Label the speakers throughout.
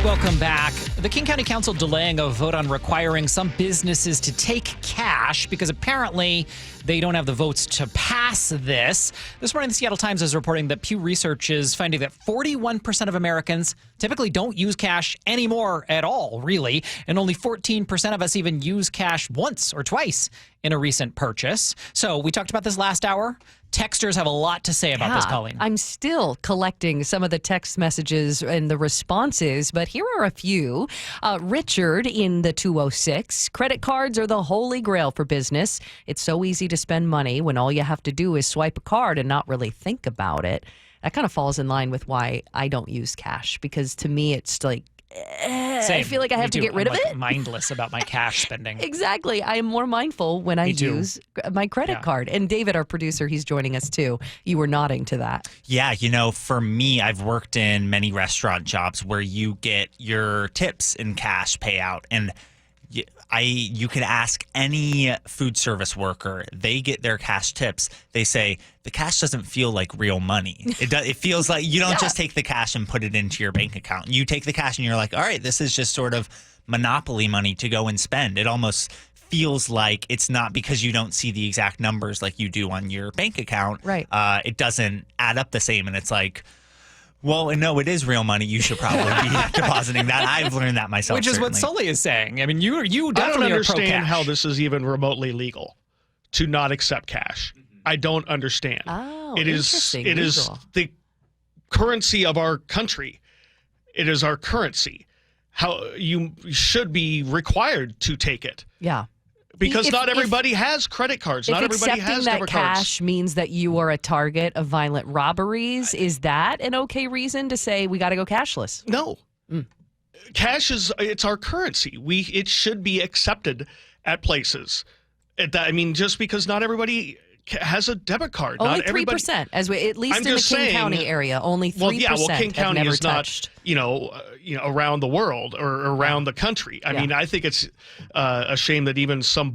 Speaker 1: Welcome back. The King County Council delaying a vote on requiring some businesses to take cash because apparently they don't have the votes to pass this. This morning, the Seattle Times is reporting that Pew Research is finding that 41% of Americans typically don't use cash anymore at all, really. And only 14% of us even use cash once or twice in a recent purchase. So we talked about this last hour. Texters have a lot to say about this, Colleen.
Speaker 2: I'm still collecting some of the text messages and the responses, but here are a few. Richard in the 206, credit cards are the holy grail for business. It's so easy to spend money when all you have to do is swipe a card and not really think about it. That kind of falls in line with why I don't use cash, because to me it's like, I feel like I have to get rid of it.
Speaker 1: Mindless about my cash spending.
Speaker 2: Exactly. I am more mindful when I use my credit card. And David, our producer, he's joining us too. You were nodding to that.
Speaker 3: Yeah, for me, I've worked in many restaurant jobs where you get your tips in cash payout, and you could ask any food service worker. They get their cash tips. They say the cash doesn't feel like real money. It feels like you don't just take the cash and put it into your bank account. You take the cash and you're like, all right, this is just sort of monopoly money to go and spend. It almost feels like it's not, because you don't see the exact numbers like you do on your bank account.
Speaker 2: Right.
Speaker 3: It doesn't add up the same, and it's like, well, no, it is real money. You should probably be depositing that. I've learned that myself.
Speaker 1: Which is
Speaker 3: certainly.
Speaker 1: what Sully is saying. I mean, you definitely
Speaker 4: I don't understand
Speaker 1: are pro-cash.
Speaker 4: how this is even remotely legal to not accept cash. I don't understand.
Speaker 2: Oh,
Speaker 4: it is the currency of our country. It is our currency. How you should be required to take it.
Speaker 2: Yeah.
Speaker 4: Because not everybody has credit cards. Not everybody has
Speaker 2: that
Speaker 4: debit cards.
Speaker 2: cash means that you are a target of violent robberies, is that an okay reason to say we got to go cashless?
Speaker 4: No. Cash it's our currency. It should be accepted at places. Just because not everybody has a debit card.
Speaker 2: Only
Speaker 4: not everybody,
Speaker 2: 3%, at least in the King County area. Only 3%
Speaker 4: King County
Speaker 2: have
Speaker 4: is
Speaker 2: never
Speaker 4: not,
Speaker 2: touched.
Speaker 4: around the world or around the country. I mean, I think it's a shame that even some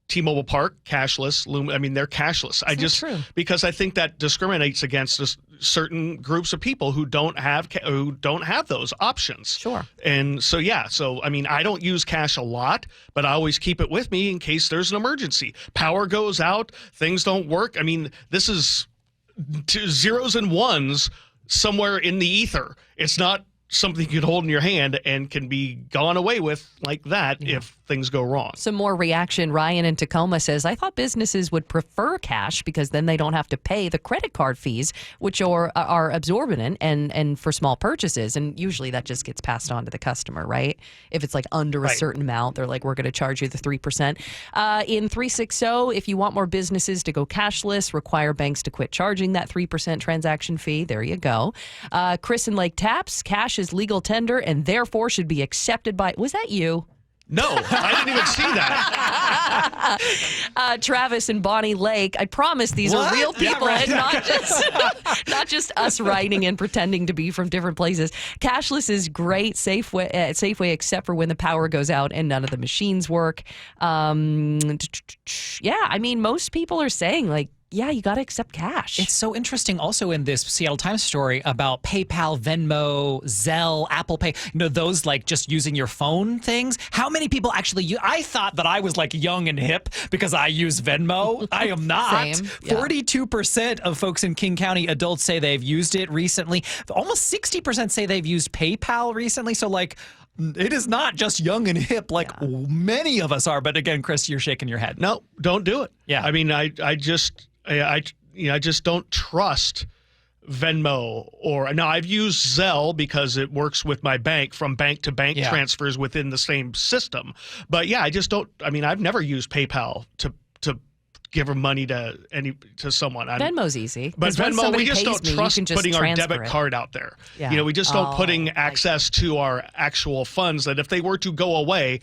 Speaker 4: T-Mobile Park, cashless, they're cashless.
Speaker 2: True.
Speaker 4: Because I think that discriminates against certain groups of people who don't have those options.
Speaker 2: Sure.
Speaker 4: And so, I don't use cash a lot, but I always keep it with me in case there's an emergency. Power goes out, things don't work. I mean, this is zeros and ones somewhere in the ether. It's not something you can hold in your hand and can be gone away with like that if things go wrong.
Speaker 2: Some more reaction. Ryan in Tacoma says, I thought businesses would prefer cash because then they don't have to pay the credit card fees, which are exorbitant and for small purchases. And usually that just gets passed on to the customer, right? If it's like under a certain amount, they're like, we're going to charge you the 3%. In 360, if you want more businesses to go cashless, require banks to quit charging that 3% transaction fee. There you go. Chris in Lake Taps, cash is legal tender and therefore should be accepted by... Was that you?
Speaker 4: No, I didn't even see that.
Speaker 2: Travis and Bonnie Lake. I promise these are real people and not just us writing and pretending to be from different places. Cashless is great, Safeway, except for when the power goes out and none of the machines work. Most people are saying you got to accept cash.
Speaker 1: It's so interesting also in this Seattle Times story about PayPal, Venmo, Zelle, Apple Pay, those just using your phone things. How many people actually use? I thought that I was young and hip because I use Venmo. I am not.
Speaker 2: Same. Yeah.
Speaker 1: 42% of folks in King County adults say they've used it recently. Almost 60% say they've used PayPal recently. So it is not just young and hip many of us are. But again, Chris, you're shaking your head.
Speaker 4: No, don't do it.
Speaker 1: Yeah.
Speaker 4: I mean, I just don't trust Venmo I've used Zelle because it works with my bank from bank to bank transfers within the same system. But I just don't. I mean, I've never used PayPal to give money to someone.
Speaker 2: Venmo's easy.
Speaker 4: But Venmo, we just don't trust putting our debit card out there.
Speaker 2: Yeah.
Speaker 4: We just don't putting access to our actual funds that if they were to go away,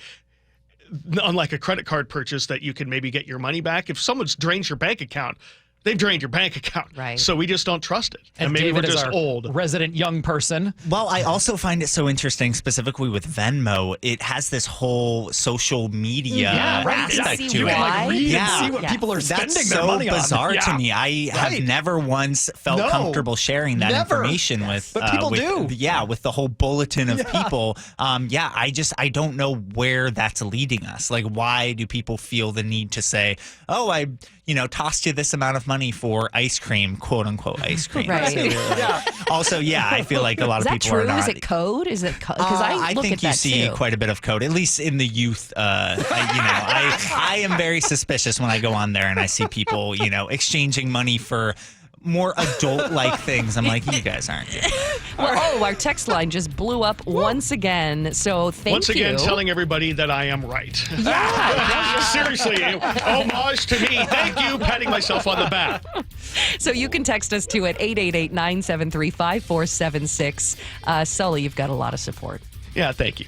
Speaker 4: unlike a credit card purchase that you can maybe get your money back, if someone's drains your bank account, they've drained your bank account.
Speaker 2: Right.
Speaker 4: So we just don't trust it. And maybe
Speaker 1: David
Speaker 4: we're
Speaker 1: is
Speaker 4: just
Speaker 1: our
Speaker 4: old.
Speaker 1: resident young person.
Speaker 3: Well, I also find it so interesting, specifically with Venmo. It has this whole social media aspect
Speaker 2: See
Speaker 3: to it.
Speaker 2: why?
Speaker 1: Read
Speaker 3: Yeah.
Speaker 1: and see what
Speaker 2: Yeah.
Speaker 1: people are spending
Speaker 3: That's
Speaker 1: their
Speaker 3: so
Speaker 1: money on.
Speaker 3: bizarre
Speaker 1: Yeah.
Speaker 3: to me. I have
Speaker 1: Right.
Speaker 3: never once felt
Speaker 1: No.
Speaker 3: comfortable sharing that
Speaker 1: Never.
Speaker 3: information with.
Speaker 1: But people
Speaker 3: with,
Speaker 1: do.
Speaker 3: Yeah, with the whole bulletin of people. I don't know where that's leading us. Like, why do people feel the need to say, "Oh, I tossed you this amount of money for ice cream, quote unquote ice cream."
Speaker 2: Right.
Speaker 3: Also, I feel like a lot
Speaker 2: Is
Speaker 3: of
Speaker 2: that
Speaker 3: people
Speaker 2: true?
Speaker 3: are not.
Speaker 2: Is it code? Is it because I look
Speaker 3: think
Speaker 2: at
Speaker 3: you
Speaker 2: that
Speaker 3: see
Speaker 2: too.
Speaker 3: quite a bit of code, at least in the youth. I am very suspicious when I go on there and I see people, exchanging money for more adult-like things. I'm like, you guys aren't doing it.
Speaker 2: Well, our text line just blew up once again. So thank you.
Speaker 4: Once again, telling everybody that I am right.
Speaker 2: Yeah.
Speaker 4: Seriously, homage to me. Thank you, patting myself on the back.
Speaker 2: So you can text us too at 888-973-5476. Sully, you've got a lot of support.
Speaker 4: Yeah, thank you.